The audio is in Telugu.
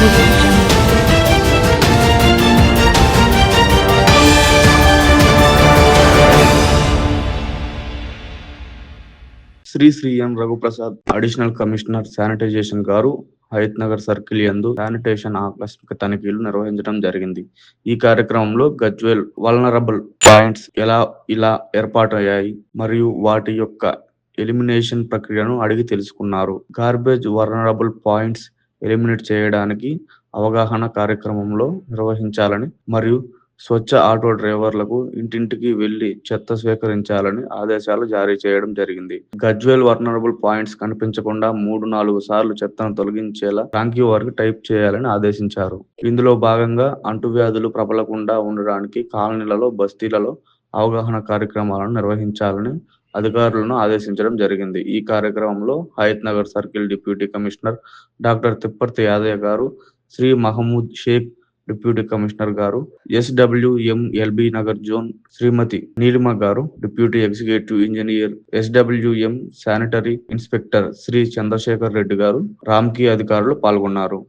audio jungle. శ్రీ ఎం రఘుప్రసాద్ అడిషనల్ కమిషనర్ శానిటైజేషన్ గారు హయత్ నగర్ సర్కిల్ యందు శానిటేషన్ ఆకస్మిక తనిఖీలు నిర్వహించడం జరిగింది. ఈ కార్యక్రమంలో గజ్వేల్ వల్నరబుల్ పాయింట్స్ ఇలా ఏర్పాటయ్యాయి మరియు వాటి యొక్క ఎలిమినేషన్ ప్రక్రియను అడిగి తెలుసుకున్నారు. గార్బేజ్ వల్నరబుల్ పాయింట్స్ ఎలిమినేట్ చేయడానికి అవగాహన కార్యక్రమంలో నిర్వహించాలని మరియు స్వచ్ఛ ఆటో డ్రైవర్లకు ఇంటింటికి వెళ్లి చెత్త స్వీకరించాలని ఆదేశాలు జారీ చేయడం జరిగింది. గజ్వేల్ వల్నరబుల్ పాయింట్స్ కనిపించకుండా 3-4 సార్లు చెత్తను తొలగించేలా టాంకీ టైప్ చేయాలని ఆదేశించారు. ఇందులో భాగంగా అంటువ్యాధులు ప్రబలకుండా ఉండడానికి కాలనీలలో, బస్తీలలో అవగాహన కార్యక్రమాలను నిర్వహించాలని అధికారులను ఆదేశించడం జరిగింది. ఈ కార్యక్రమంలో Hayat Nagar circle deputy commissioner doctor Tipparthi Yadaiah గారు, శ్రీ మహమూద్ షేక్ డిప్యూటీ కమిషనర్ గారు, SWM నగర్ జోన్ శ్రీమతి నీలిమ గారు, deputy executive engineer SWM sanitary inspector Shri Chandrashekar Reddy గారు, రామ్కీ అధికారులు పాల్గొన్నారు.